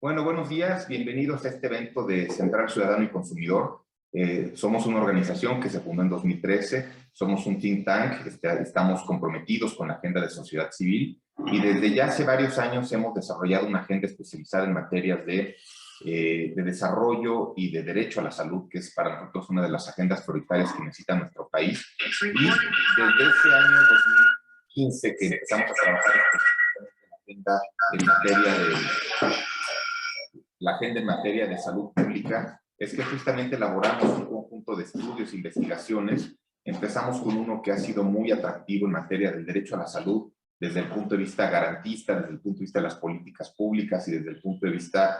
Bueno, buenos días, bienvenidos a este evento de Central Ciudadano y Consumidor. Somos una organización que se fundó en 2013, somos un think tank, estamos comprometidos con la agenda de sociedad civil y desde ya hace varios años hemos desarrollado una agenda especializada en materias de desarrollo y de derecho a la salud, que es para nosotros una de las agendas prioritarias que necesita nuestro país. Y desde ese año 2015 que empezamos a trabajar en la agenda en materia de salud pública, es que justamente elaboramos un conjunto de estudios e investigaciones. Empezamos con uno que ha sido muy atractivo en materia del derecho a la salud, desde el punto de vista garantista, desde el punto de vista de las políticas públicas y desde el punto de vista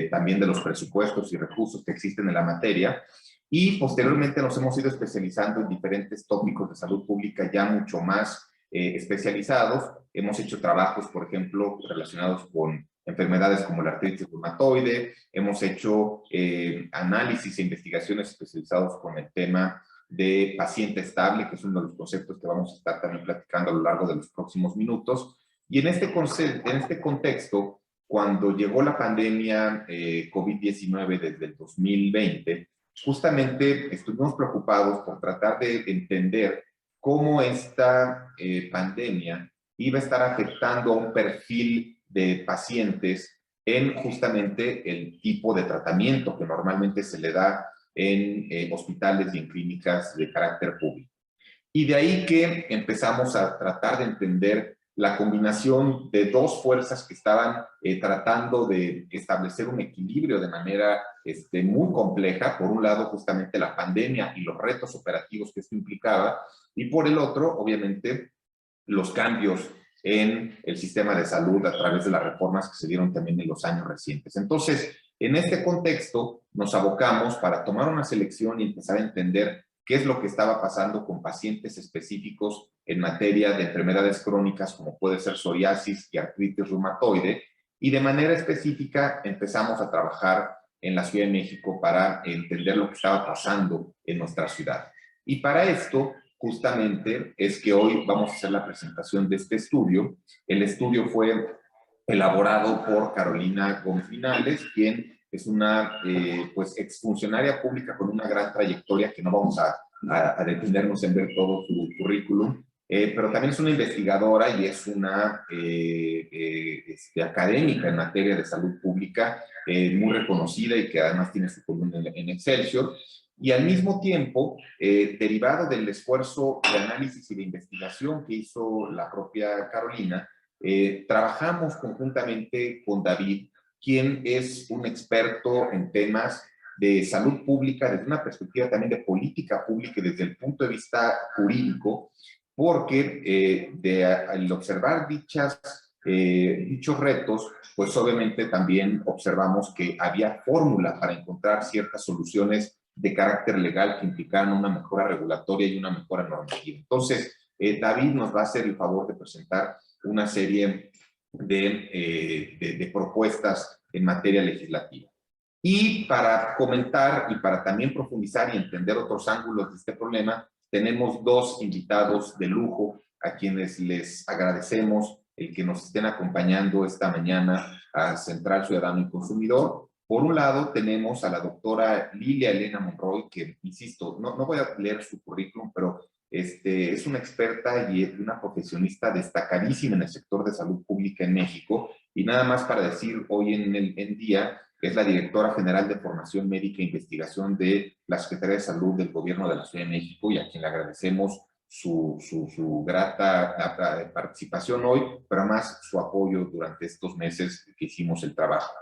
también de los presupuestos y recursos que existen en la materia. Y posteriormente nos hemos ido especializando en diferentes tópicos de salud pública ya mucho más especializados. Hemos hecho trabajos, por ejemplo, relacionados con enfermedades como la artritis reumatoide, hemos hecho análisis e investigaciones especializados con el tema de paciente estable, que es uno de los conceptos que vamos a estar también platicando a lo largo de los próximos minutos. Y en este contexto, cuando llegó la pandemia COVID-19 desde el 2020, justamente estuvimos preocupados por tratar de entender cómo esta pandemia iba a estar afectando a un perfil de pacientes en justamente el tipo de tratamiento que normalmente se le da en hospitales y en clínicas de carácter público. Y de ahí que empezamos a tratar de entender la combinación de dos fuerzas que estaban tratando de establecer un equilibrio de manera muy compleja. Por un lado, justamente la pandemia y los retos operativos que esto implicaba, y por el otro, obviamente, los cambios en el sistema de salud a través de las reformas que se dieron también en los años recientes. Entonces, en este contexto, nos abocamos para tomar una selección y empezar a entender qué es lo que estaba pasando con pacientes específicos en materia de enfermedades crónicas, como puede ser psoriasis y artritis reumatoide, y de manera específica empezamos a trabajar en la Ciudad de México para entender lo que estaba pasando en nuestra ciudad. Y para esto, justamente, es que hoy vamos a hacer la presentación de este estudio. El estudio fue elaborado por Carolina Gómez Vinales, quien es una pues exfuncionaria pública con una gran trayectoria que no vamos a detenernos en ver todo su currículum, pero también es una investigadora y es una académica en materia de salud pública, muy reconocida y que además tiene su columna en Excelsior. Y al mismo tiempo, derivado del esfuerzo de análisis y de investigación que hizo la propia Carolina, trabajamos conjuntamente con David, quien es un experto en temas de salud pública desde una perspectiva también de política pública y desde el punto de vista jurídico, porque al observar dichos retos, pues obviamente también observamos que había fórmula para encontrar ciertas soluciones de carácter legal que implicaran una mejora regulatoria y una mejora normativa. Entonces, David nos va a hacer el favor de presentar una serie de propuestas en materia legislativa. Y para comentar y para también profundizar y entender otros ángulos de este problema, tenemos dos invitados de lujo a quienes les agradecemos el que nos estén acompañando esta mañana a Central Ciudadano y Consumidor. Por un lado, tenemos a la doctora Lilia Elena Monroy, que, insisto, no voy a leer su currículum, pero es una experta y una profesionista destacadísima en el sector de salud pública en México. Y nada más para decir, hoy en día es la directora general de Formación Médica e Investigación de la Secretaría de Salud del Gobierno de la Ciudad de México, y a quien le agradecemos su grata participación hoy, pero además su apoyo durante estos meses que hicimos el trabajo.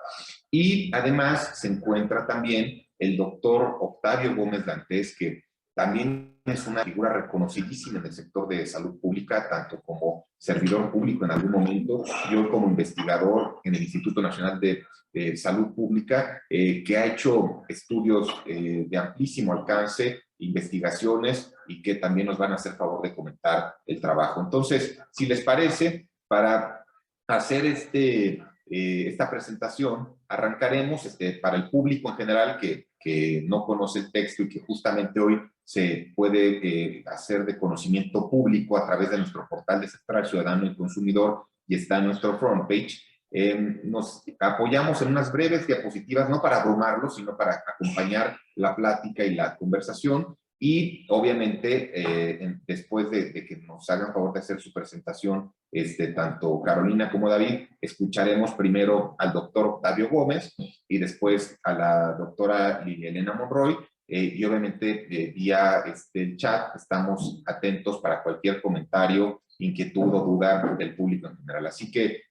Y además se encuentra también el doctor Octavio Gómez Dantes, que también es una figura reconocidísima en el sector de salud pública, tanto como servidor público en algún momento, y hoy como investigador en el Instituto Nacional de Salud Pública, que ha hecho estudios de amplísimo alcance, investigaciones, y que también nos van a hacer favor de comentar el trabajo. Entonces, si les parece, para hacer esta presentación, arrancaremos para el público en general que no conoce el texto y que justamente hoy se puede hacer de conocimiento público a través de nuestro portal de Central Ciudadano y Consumidor y está en nuestro front page. Nos apoyamos en unas breves diapositivas, no para abrumarlos, sino para acompañar la plática y la conversación. Y obviamente, después de que nos hagan favor de hacer su presentación, tanto Carolina como David, escucharemos primero al doctor Octavio Gómez y después a la doctora Lilia Elena Monroy. Y obviamente vía el chat estamos atentos para cualquier comentario, inquietud o duda del público en general. Así que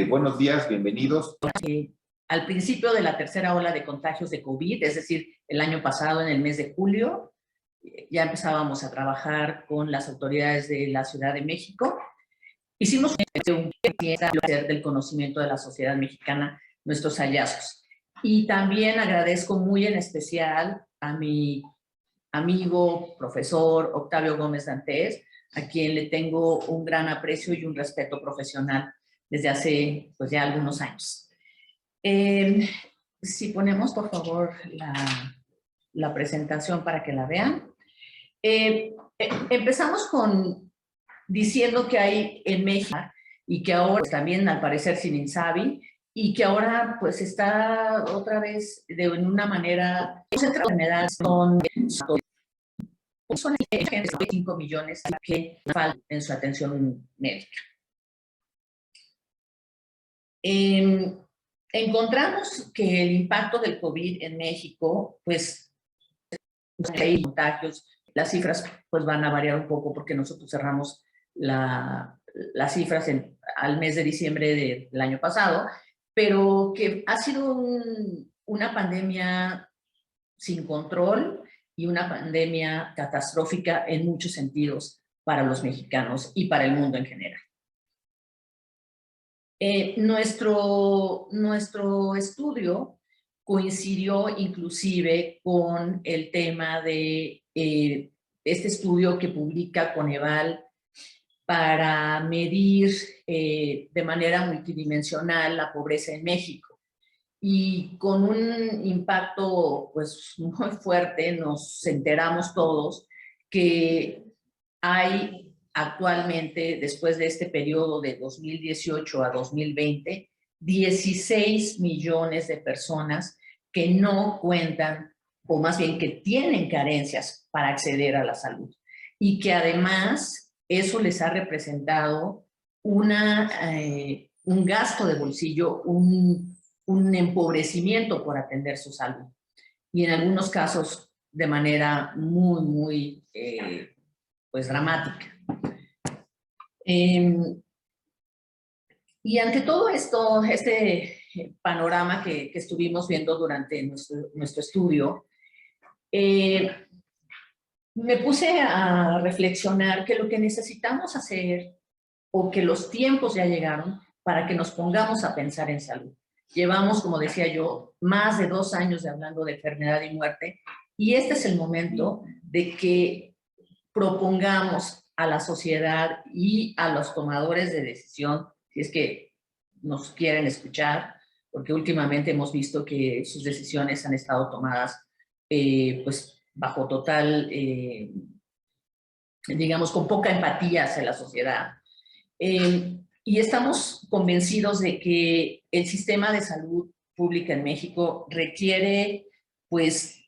buenos días, bienvenidos. Al principio de la tercera ola de contagios de COVID, es decir, el año pasado en el mes de julio, ya empezábamos a trabajar con las autoridades de la Ciudad de México. Hicimos un hacer del conocimiento de la sociedad mexicana nuestros hallazgos. Y también agradezco muy en especial a mi amigo, profesor Octavio Gómez Dantes, a quien le tengo un gran aprecio y un respeto profesional desde hace pues ya algunos años. Si ponemos por favor la presentación para que la vean. Empezamos diciendo que hay en México y que ahora pues, también al parecer sin Insabi, y que ahora pues está otra vez en una manera, enfermedades son 5 millones que faltan en su atención médica. Encontramos que el impacto del COVID en México, pues, hay contagios, las cifras pues van a variar un poco porque nosotros cerramos las cifras al mes de diciembre del año pasado, pero que ha sido una pandemia sin control y una pandemia catastrófica en muchos sentidos para los mexicanos y para el mundo en general. Nuestro estudio coincidió inclusive con el tema de este estudio que publica Coneval para medir de manera multidimensional la pobreza en México. Y con un impacto pues muy fuerte nos enteramos todos que hay actualmente, después de este periodo de 2018 a 2020, 16 millones de personas que no cuentan, o más bien que tienen carencias para acceder a la salud. Y que además eso les ha representado un gasto de bolsillo, un empobrecimiento por atender su salud. Y en algunos casos de manera muy, muy pues dramática. Y ante todo esto, este panorama que estuvimos viendo durante nuestro estudio, me puse a reflexionar que lo que necesitamos hacer, o que los tiempos ya llegaron para que nos pongamos a pensar en salud. Llevamos, como decía yo, más de 2 años de hablando de enfermedad y muerte, y este es el momento de que propongamos a la sociedad y a los tomadores de decisión, si es que nos quieren escuchar, porque últimamente hemos visto que sus decisiones han estado tomadas pues bajo total, digamos, con poca empatía hacia la sociedad. Y estamos convencidos de que el sistema de salud pública en México requiere, pues,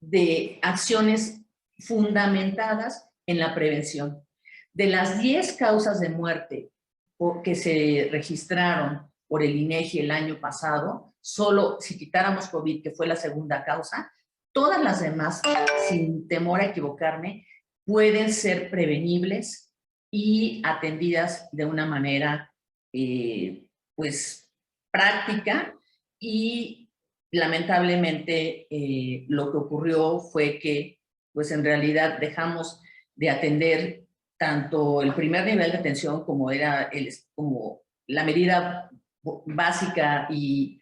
de acciones fundamentadas en la prevención. De las 10 causas de muerte que se registraron por el INEGI el año pasado, solo si quitáramos COVID, que fue la segunda causa, todas las demás, sin temor a equivocarme, pueden ser prevenibles y atendidas de una manera, pues, práctica. Y lamentablemente lo que ocurrió fue que, pues, en realidad dejamos de atender tanto el primer nivel de atención como era como la medida básica y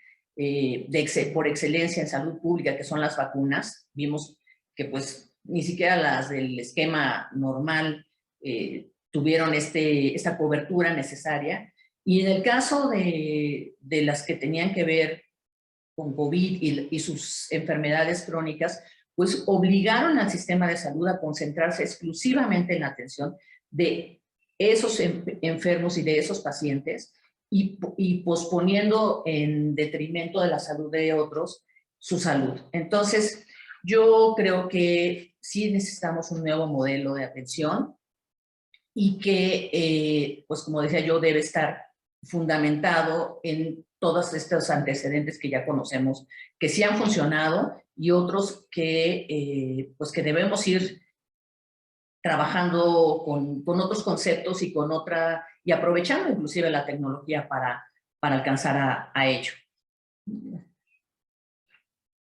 por excelencia en salud pública, que son las vacunas. Vimos que pues ni siquiera las del esquema normal tuvieron esta cobertura necesaria. Y en el caso de las que tenían que ver con COVID y sus enfermedades crónicas, pues obligaron al sistema de salud a concentrarse exclusivamente en la atención de esos enfermos y de esos pacientes, y posponiendo en detrimento de la salud de otros su salud. Entonces, yo creo que sí necesitamos un nuevo modelo de atención y que, pues como decía yo, debe estar fundamentado en todos estos antecedentes que ya conocemos, que sí han funcionado y otros que, pues que debemos ir trabajando con otros conceptos y y aprovechando inclusive la tecnología para alcanzar a ello.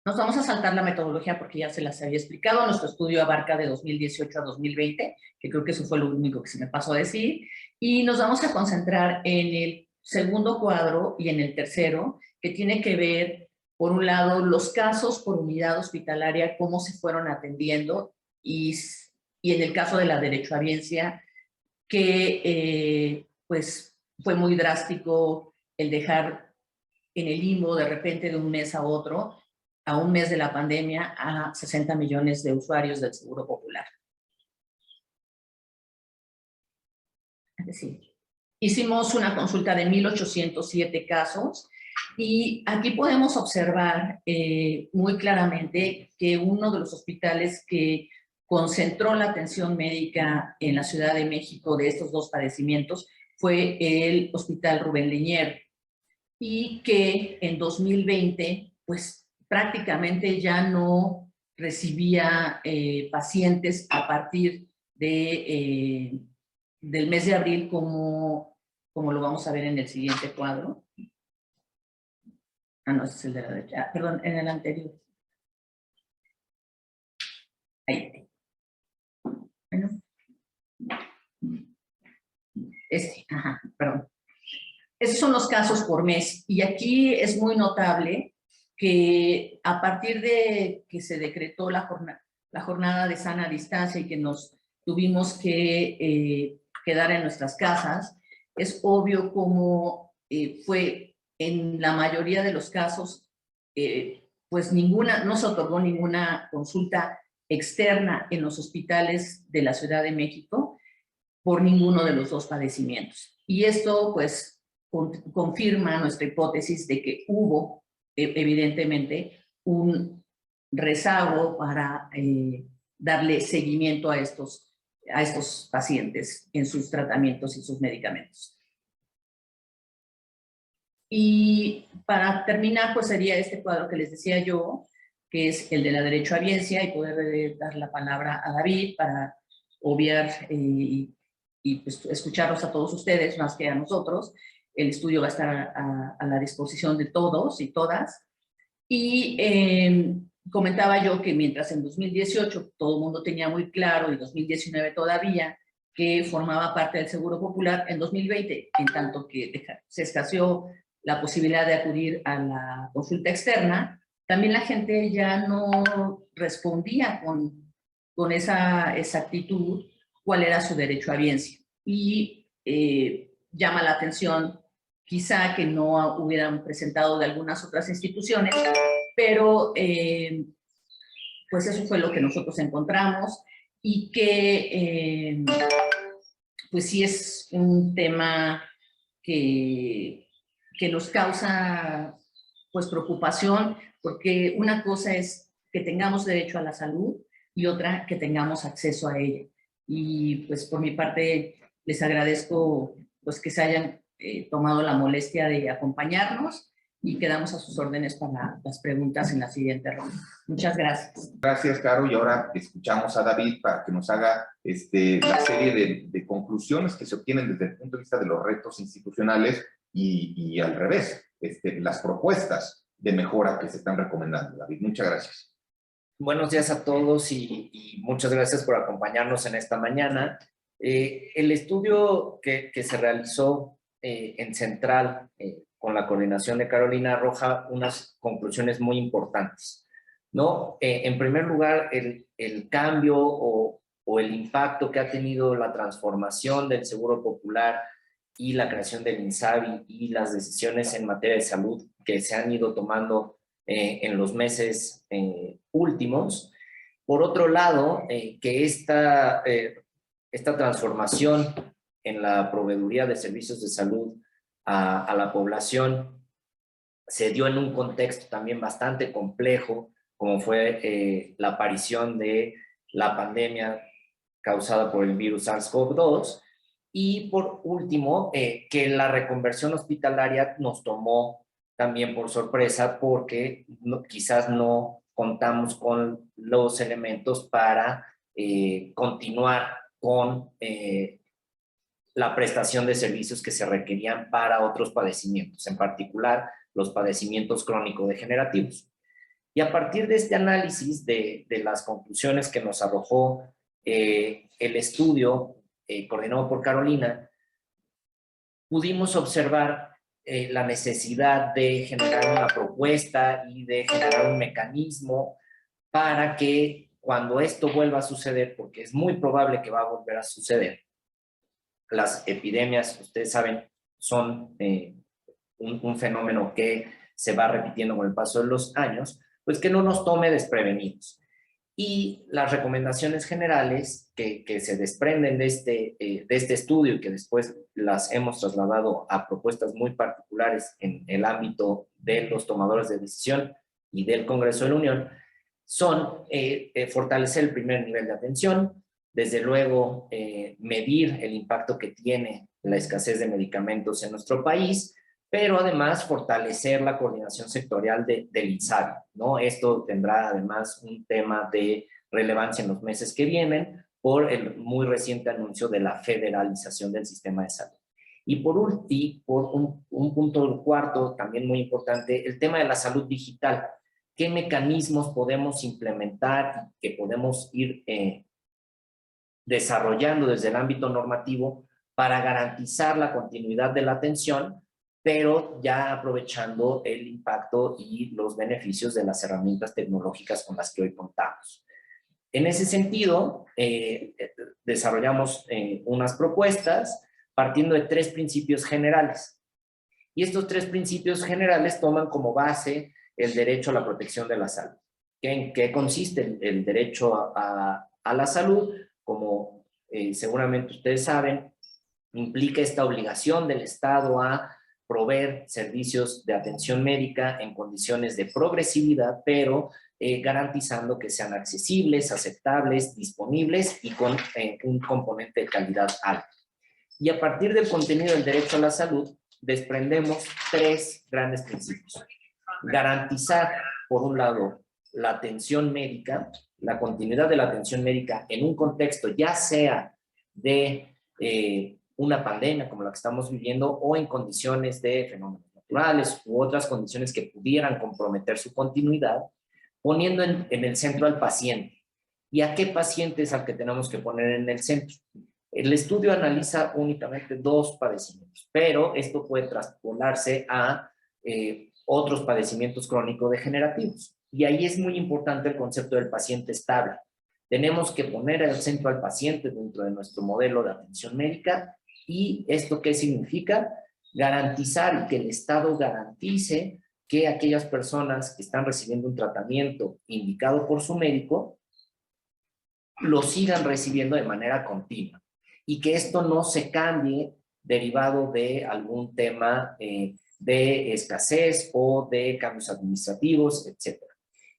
Nos vamos a saltar la metodología porque ya se las había explicado. Nuestro estudio abarca de 2018 a 2020, que creo que eso fue lo único que se me pasó a decir. Y nos vamos a concentrar en el segundo cuadro y en el tercero, que tiene que ver, por un lado, los casos por unidad hospitalaria, cómo se fueron atendiendo, y en el caso de la derechohabiencia, que pues fue muy drástico el dejar en el limbo de repente de un mes a otro, a un mes de la pandemia, a 60 millones de usuarios del Seguro Popular. Sí. Hicimos una consulta de 1,807 casos y aquí podemos observar muy claramente que uno de los hospitales que concentró la atención médica en la Ciudad de México de estos dos padecimientos fue el Hospital Rubén Leñero, y que en 2020, pues prácticamente ya no recibía pacientes a partir del mes de abril, como lo vamos a ver en el siguiente cuadro. Ah, no, ese es el de la derecha. Perdón, en el anterior. Ahí. Bueno. Ajá, perdón. Esos son los casos por mes. Y aquí es muy notable que a partir de que se decretó la jornada de sana distancia y que nos tuvimos que quedar en nuestras casas, es obvio cómo fue en la mayoría de los casos, pues no se otorgó ninguna consulta externa en los hospitales de la Ciudad de México por ninguno de los dos padecimientos. Y esto, pues, confirma nuestra hipótesis de que hubo, evidentemente, un rezago para darle seguimiento a estos pacientes en sus tratamientos y sus medicamentos. Y para terminar, pues sería este cuadro que les decía yo, que es el de la derechohabiencia, y poder dar la palabra a David para obviar y pues, escucharlos a todos ustedes más que a nosotros. El estudio va a estar a la disposición de todos y todas. Y comentaba yo que mientras en 2018 todo el mundo tenía muy claro, y 2019 todavía, que formaba parte del Seguro Popular, en 2020, en tanto que se escaseó la posibilidad de acudir a la consulta externa, también la gente ya no respondía con esa exactitud cuál era su derechohabiencia. Y llama la atención quizá que no hubieran presentado de algunas otras instituciones, pero pues eso fue lo que nosotros encontramos, y que pues sí es un tema que nos causa pues preocupación, porque una cosa es que tengamos derecho a la salud y otra que tengamos acceso a ella. Y pues por mi parte les agradezco pues que se hayan tomado la molestia de acompañarnos, y quedamos a sus órdenes para las preguntas en la siguiente ronda. Muchas gracias. Gracias, Caro. Y ahora escuchamos a David para que nos haga la serie de conclusiones que se obtienen desde el punto de vista de los retos institucionales y al revés, las propuestas de mejora que se están recomendando. David, muchas gracias. Buenos días a todos y muchas gracias por acompañarnos en esta mañana. El estudio que se realizó en Central con la coordinación de Carolina arroja unas conclusiones muy importantes, ¿no? En primer lugar, el cambio o el impacto que ha tenido la transformación del Seguro Popular y la creación del INSABI y las decisiones en materia de salud que se han ido tomando en los meses últimos. Por otro lado, que esta transformación en la proveeduría de servicios de salud a la población se dio en un contexto también bastante complejo, como fue la aparición de la pandemia causada por el virus SARS-CoV-2, y por último, que la reconversión hospitalaria nos tomó también por sorpresa porque quizás no contamos con los elementos para continuar con la prestación de servicios que se requerían para otros padecimientos, en particular los padecimientos crónico-degenerativos. Y a partir de este análisis de las conclusiones que nos arrojó el estudio coordinado por Carolina, pudimos observar la necesidad de generar una propuesta y de generar un mecanismo para que cuando esto vuelva a suceder, porque es muy probable que va a volver a suceder, las epidemias, ustedes saben, son un fenómeno que se va repitiendo con el paso de los años, pues que no nos tome desprevenidos. Y las recomendaciones generales que se desprenden de este estudio y que después las hemos trasladado a propuestas muy particulares en el ámbito de los tomadores de decisión y del Congreso de la Unión, son fortalecer el primer nivel de atención, desde luego medir el impacto que tiene la escasez de medicamentos en nuestro país, pero además fortalecer la coordinación sectorial del INSABI, ¿no? Esto tendrá además un tema de relevancia en los meses que vienen por el muy reciente anuncio de la federalización del sistema de salud. Y por un punto cuarto, también muy importante, el tema de la salud digital. ¿Qué mecanismos podemos implementar y que podemos ir desarrollando desde el ámbito normativo para garantizar la continuidad de la atención, pero ya aprovechando el impacto y los beneficios de las herramientas tecnológicas con las que hoy contamos? En ese sentido, desarrollamos unas propuestas partiendo de 3 principios generales. Y estos 3 principios generales toman como base el derecho a la protección de la salud. ¿En qué consiste el derecho a la salud? Como seguramente ustedes saben, implica esta obligación del Estado a proveer servicios de atención médica en condiciones de progresividad, pero garantizando que sean accesibles, aceptables, disponibles y con un componente de calidad alto. Y a partir del contenido del derecho a la salud, desprendemos 3 grandes principios. Garantizar, por un lado, la atención médica, la continuidad de la atención médica en un contexto ya sea de una pandemia como la que estamos viviendo o en condiciones de fenómenos naturales u otras condiciones que pudieran comprometer su continuidad, poniendo en el centro al paciente. ¿Y a qué paciente es al que tenemos que poner en el centro? El estudio analiza únicamente 2 padecimientos, pero esto puede traspolarse a otros padecimientos crónico-degenerativos. Y ahí es muy importante el concepto del paciente estable. Tenemos que poner al centro al paciente dentro de nuestro modelo de atención médica. ¿Y esto qué significa? Garantizar y que el Estado garantice que aquellas personas que están recibiendo un tratamiento indicado por su médico lo sigan recibiendo de manera continua y que esto no se cambie derivado de algún tema de escasez o de cambios administrativos, etc.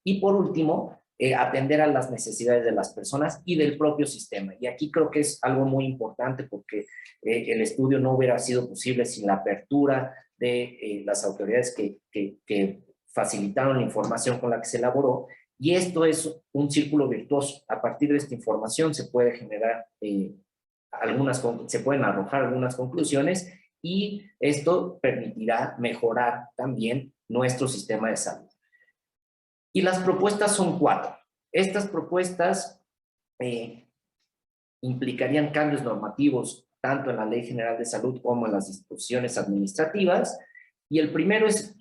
Y por último, atender a las necesidades de las personas y del propio sistema. Y aquí creo que es algo muy importante porque el estudio no hubiera sido posible sin la apertura de las autoridades que facilitaron la información con la que se elaboró. Y esto es un círculo virtuoso. A partir de esta información se puede generar se pueden arrojar algunas conclusiones y esto permitirá mejorar también nuestro sistema de salud. Y las propuestas son 4. Estas propuestas implicarían cambios normativos tanto en la Ley General de Salud como en las disposiciones administrativas. Y el primero es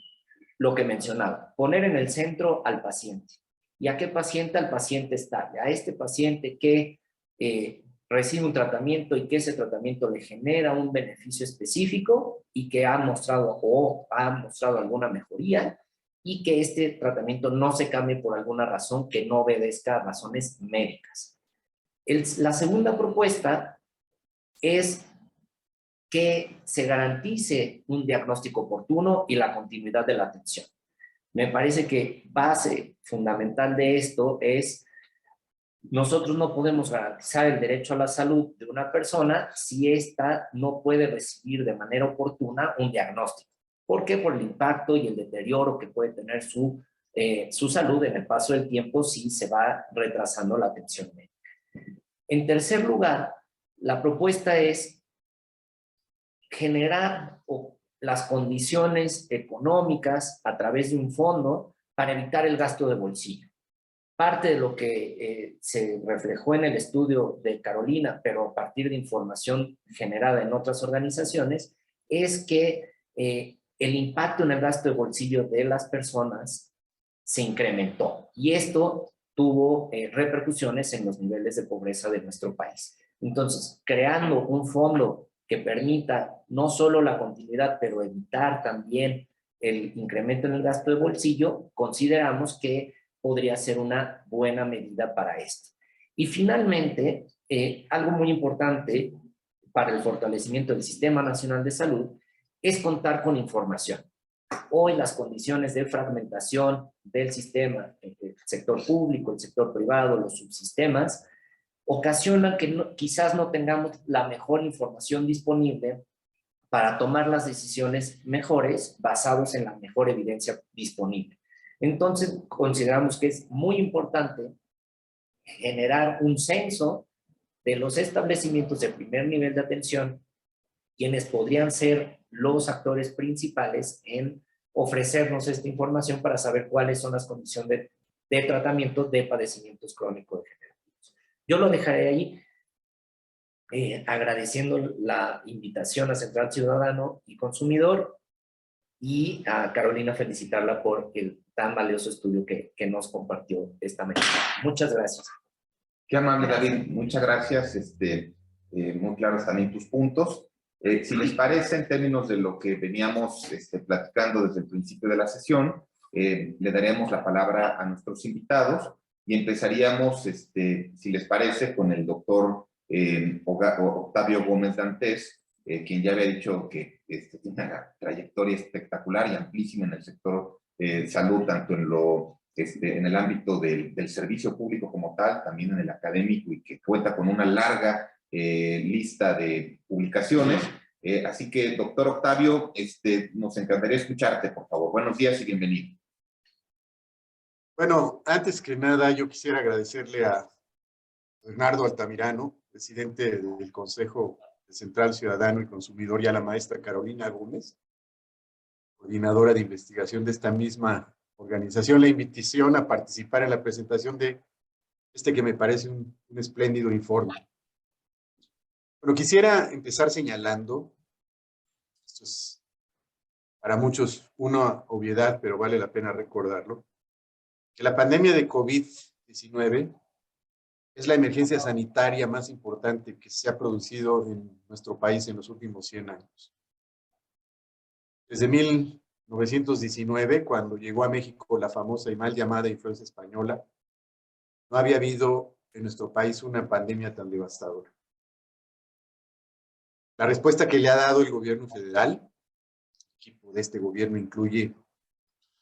lo que mencionaba, poner en el centro al paciente. ¿Y a qué paciente? Al paciente estable, a este paciente que recibe un tratamiento y que ese tratamiento le genera un beneficio específico y que ha mostrado alguna mejoría y que este tratamiento no se cambie por alguna razón que no obedezca a razones médicas. La segunda propuesta es que se garantice un diagnóstico oportuno y la continuidad de la atención. Me parece que base fundamental de esto es: nosotros no podemos garantizar el derecho a la salud de una persona si ésta no puede recibir de manera oportuna un diagnóstico. ¿Por qué? Por el impacto y el deterioro que puede tener su salud en el paso del tiempo si se va retrasando la atención médica. En tercer lugar, la propuesta es generar las condiciones económicas a través de un fondo para evitar el gasto de bolsillo. Parte de lo que se reflejó en el estudio de Carolina, pero a partir de información generada en otras organizaciones, es que el impacto en el gasto de bolsillo de las personas se incrementó. Y esto tuvo repercusiones en los niveles de pobreza de nuestro país. Entonces, creando un fondo que permita no solo la continuidad, pero evitar también el incremento en el gasto de bolsillo, consideramos que podría ser una buena medida para esto. Y finalmente, algo muy importante para el fortalecimiento del Sistema Nacional de Salud es contar con información. Hoy las condiciones de fragmentación del sistema, el sector público, el sector privado, los subsistemas, ocasionan que quizás no tengamos la mejor información disponible para tomar las decisiones mejores basados en la mejor evidencia disponible. Entonces, consideramos que es muy importante generar un censo de los establecimientos de primer nivel de atención, quienes podrían ser los actores principales en ofrecernos esta información para saber cuáles son las condiciones de tratamiento de padecimientos crónicos degenerativos. Yo lo dejaré ahí, agradeciendo la invitación a Central Ciudadano y Consumidor, y a Carolina felicitarla por el tan valioso estudio que nos compartió esta mañana. Muchas gracias. Qué amable, David. Muchas gracias. Muy claros también tus puntos. Si les parece, en términos de lo que veníamos platicando desde el principio de la sesión, le daremos la palabra a nuestros invitados y empezaríamos, si les parece, con el doctor Octavio Gómez Dantes, quien ya había dicho que tiene una trayectoria espectacular y amplísima en el sector salud, tanto en el ámbito del servicio público como tal, también en el académico, y que cuenta con una larga lista de publicaciones. Así que, doctor Octavio, nos encantaría escucharte, por favor. Buenos días y bienvenido. Bueno, antes que nada, yo quisiera agradecerle a Bernardo Altamirano, presidente del Consejo Central Ciudadano y Consumidor, y a la maestra Carolina Gómez, coordinadora de investigación de esta misma organización, la invitación a participar en la presentación de que me parece un espléndido informe. Bueno, quisiera empezar señalando, esto es para muchos una obviedad, pero vale la pena recordarlo, que la pandemia de COVID-19 es la emergencia sanitaria más importante que se ha producido en nuestro país en los últimos 100 años. Desde 1919, cuando llegó a México la famosa y mal llamada influenza española, no había habido en nuestro país una pandemia tan devastadora. La respuesta que le ha dado el gobierno federal, el equipo de este gobierno incluye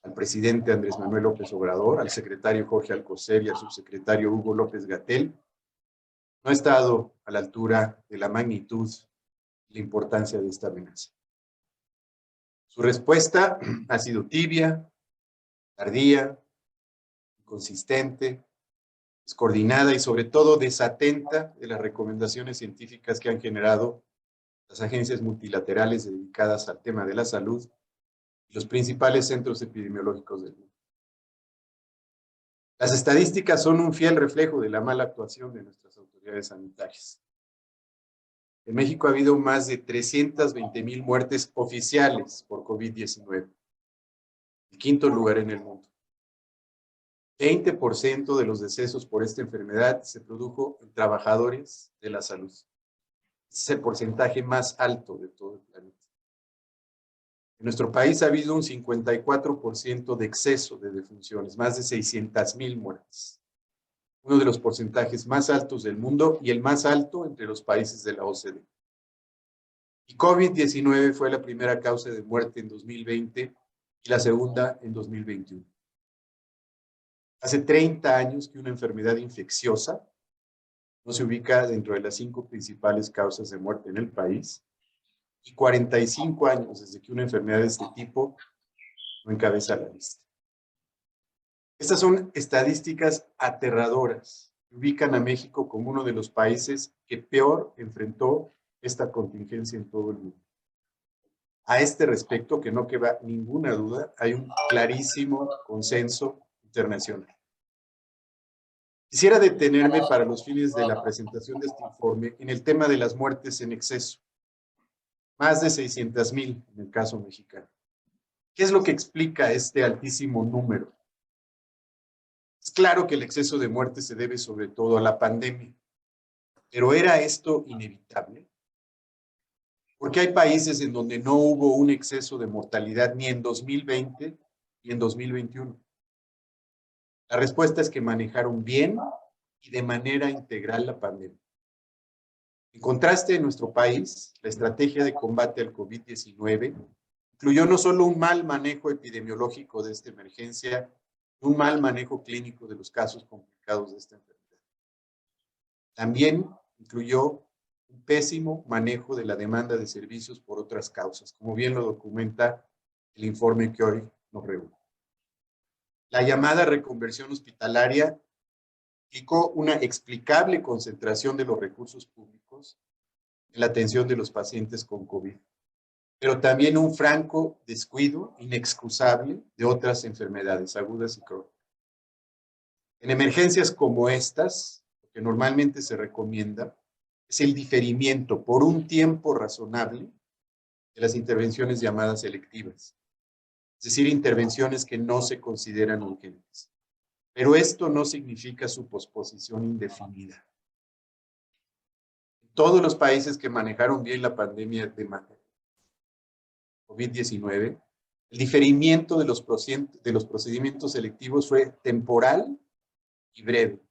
al presidente Andrés Manuel López Obrador, al secretario Jorge Alcocer y al subsecretario Hugo López-Gatell, no ha estado a la altura de la magnitud y la importancia de esta amenaza. Su respuesta ha sido tibia, tardía, inconsistente, descoordinada y sobre todo desatenta de las recomendaciones científicas que han generado las agencias multilaterales dedicadas al tema de la salud y los principales centros epidemiológicos del mundo. Las estadísticas son un fiel reflejo de la mala actuación de nuestras autoridades sanitarias. En México ha habido más de 320,000 muertes oficiales por COVID-19, el quinto lugar en el mundo. 20% de los decesos por esta enfermedad se produjo en trabajadores de la salud. Es el porcentaje más alto de todo el planeta. En nuestro país ha habido un 54% de exceso de defunciones, más de 600,000 muertes. Uno de los porcentajes más altos del mundo y el más alto entre los países de la OCDE. Y COVID-19 fue la primera causa de muerte en 2020 y la segunda en 2021. Hace 30 años que una enfermedad infecciosa no se ubica dentro de las 5 principales causas de muerte en el país, y 45 años desde que una enfermedad de este tipo no encabeza la lista. Estas son estadísticas aterradoras que ubican a México como uno de los países que peor enfrentó esta contingencia en todo el mundo. A este respecto, que no queda ninguna duda, hay un clarísimo consenso internacional. Quisiera detenerme para los fines de la presentación de este informe en el tema de las muertes en exceso. Más de 600,000 en el caso mexicano. ¿Qué es lo que explica este altísimo número? Es claro que el exceso de muertes se debe sobre todo a la pandemia, pero ¿era esto inevitable? Porque hay países en donde no hubo un exceso de mortalidad ni en 2020 ni en 2021. La respuesta es que manejaron bien y de manera integral la pandemia. En contraste, en nuestro país, la estrategia de combate al COVID-19 incluyó no solo un mal manejo epidemiológico de esta emergencia, un mal manejo clínico de los casos complicados de esta enfermedad. También incluyó un pésimo manejo de la demanda de servicios por otras causas, como bien lo documenta el informe que hoy nos reúne. La llamada reconversión hospitalaria implicó una explicable concentración de los recursos públicos en la atención de los pacientes con COVID, pero también un franco descuido inexcusable de otras enfermedades agudas y crónicas. En emergencias como estas, lo que normalmente se recomienda es el diferimiento por un tiempo razonable de las intervenciones llamadas selectivas, es decir, intervenciones que no se consideran urgentes. Pero esto no significa su posposición indefinida. En todos los países que manejaron bien la pandemia de COVID-19, el diferimiento de los procedimientos selectivos fue temporal y breve.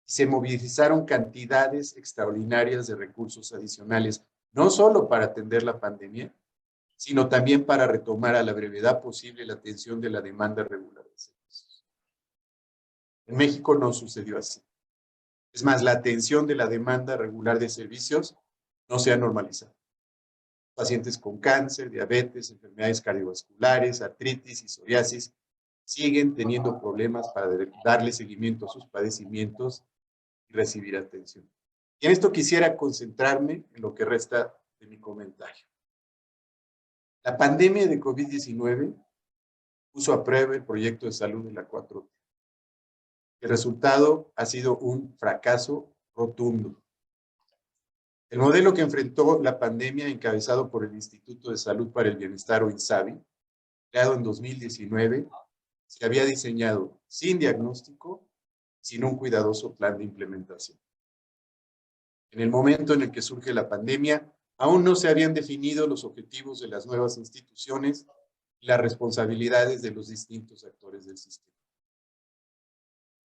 Se movilizaron cantidades extraordinarias de recursos adicionales, no solo para atender la pandemia, sino también para retomar a la brevedad posible la atención de la demanda regular de servicios. En México no sucedió así. Es más, la atención de la demanda regular de servicios no se ha normalizado. Pacientes con cáncer, diabetes, enfermedades cardiovasculares, artritis y psoriasis siguen teniendo problemas para darle seguimiento a sus padecimientos y recibir atención. Y en esto quisiera concentrarme en lo que resta de mi comentario. La pandemia de COVID-19 puso a prueba el proyecto de salud de la 4T. El resultado ha sido un fracaso rotundo. El modelo que enfrentó la pandemia, encabezado por el Instituto de Salud para el Bienestar, o INSABI, creado en 2019, se había diseñado sin diagnóstico, sin un cuidadoso plan de implementación. En el momento en el que surge la pandemia, aún no se habían definido los objetivos de las nuevas instituciones y las responsabilidades de los distintos actores del sistema.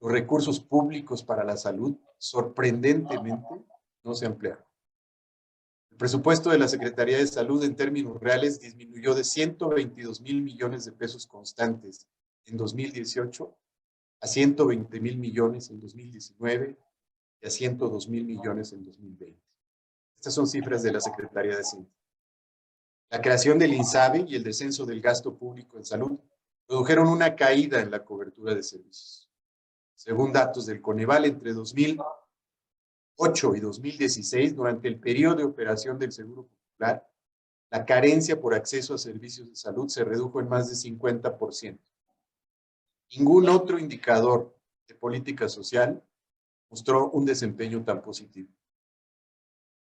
Los recursos públicos para la salud, sorprendentemente, no se ampliaron. El presupuesto de la Secretaría de Salud en términos reales disminuyó de 122,000 millones de pesos constantes en 2018 a 120,000 millones en 2019 y a 102,000 millones en 2020. Estas son cifras de la Secretaría de Salud. La creación del INSABI y el descenso del gasto público en salud produjeron una caída en la cobertura de servicios. Según datos del Coneval, entre 2008 y 2016, durante el periodo de operación del Seguro Popular, la carencia por acceso a servicios de salud se redujo en más de 50%. Ningún otro indicador de política social mostró un desempeño tan positivo.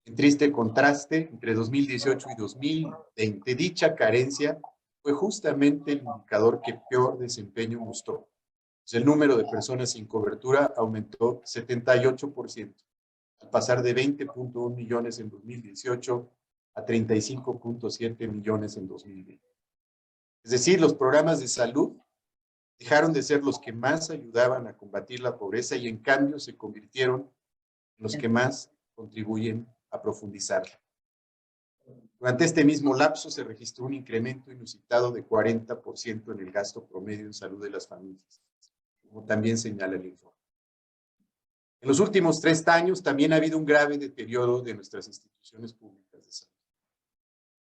En triste contraste, entre 2018 y 2020, dicha carencia fue justamente el indicador que peor desempeño mostró. El número de personas sin cobertura aumentó 78%, al pasar de 20.1 millones en 2018 a 35.7 millones en 2020. Es decir, los programas de salud dejaron de ser los que más ayudaban a combatir la pobreza y en cambio se convirtieron en los que más contribuyen a profundizarla. Durante este mismo lapso se registró un incremento inusitado de 40% en el gasto promedio en salud de las familias, como también señala el informe. En los últimos 3 años también ha habido un grave deterioro de nuestras instituciones públicas de salud.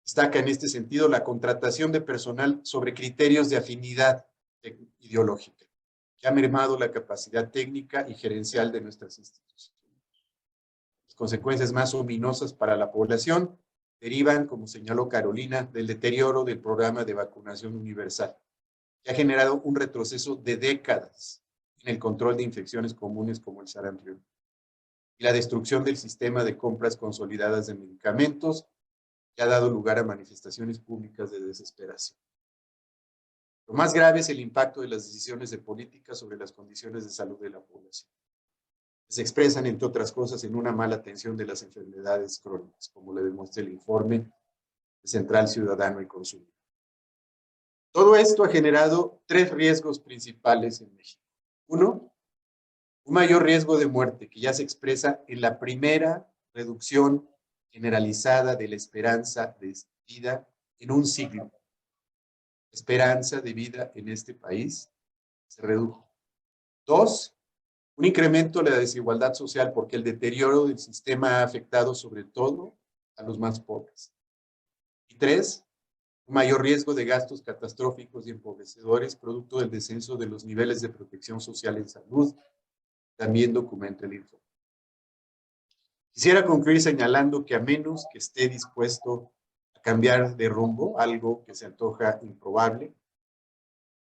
Destaca en este sentido la contratación de personal sobre criterios de afinidad ideológica, que ha mermado la capacidad técnica y gerencial de nuestras instituciones. Las consecuencias más ominosas para la población derivan, como señaló Carolina, del deterioro del programa de vacunación universal, que ha generado un retroceso de décadas en el control de infecciones comunes como el sarampión, y la destrucción del sistema de compras consolidadas de medicamentos, que ha dado lugar a manifestaciones públicas de desesperación. Lo más grave es el impacto de las decisiones de política sobre las condiciones de salud de la población. Se expresan, entre otras cosas, en una mala atención de las enfermedades crónicas, como le demuestra el informe de Central Ciudadano y Consumidor. Todo esto ha generado 3 riesgos principales en México. 1, un mayor riesgo de muerte, que ya se expresa en la primera reducción generalizada de la esperanza de vida en un siglo. La esperanza de vida en este país se redujo. 2, un incremento de la desigualdad social, porque el deterioro del sistema ha afectado sobre todo a los más pobres. Y 3, un mayor riesgo de gastos catastróficos y empobrecedores, producto del descenso de los niveles de protección social en salud, también documenta el informe. Quisiera concluir señalando que a menos que esté dispuesto a cambiar de rumbo, algo que se antoja improbable,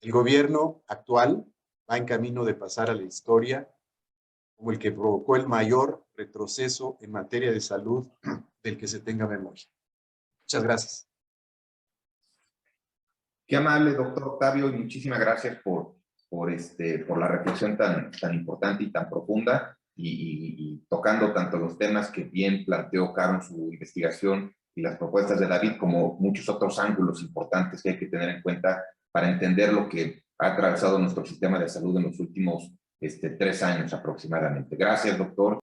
el gobierno actual va en camino de pasar a la historia como el que provocó el mayor retroceso en materia de salud del que se tenga memoria. Muchas gracias. Qué amable, doctor Octavio, y muchísimas gracias por la reflexión tan importante y tan profunda, y tocando tanto los temas que bien planteó Caro en su investigación y las propuestas de David, como muchos otros ángulos importantes que hay que tener en cuenta para entender lo que ha atravesado nuestro sistema de salud en los últimos 3 años aproximadamente. Gracias, doctor.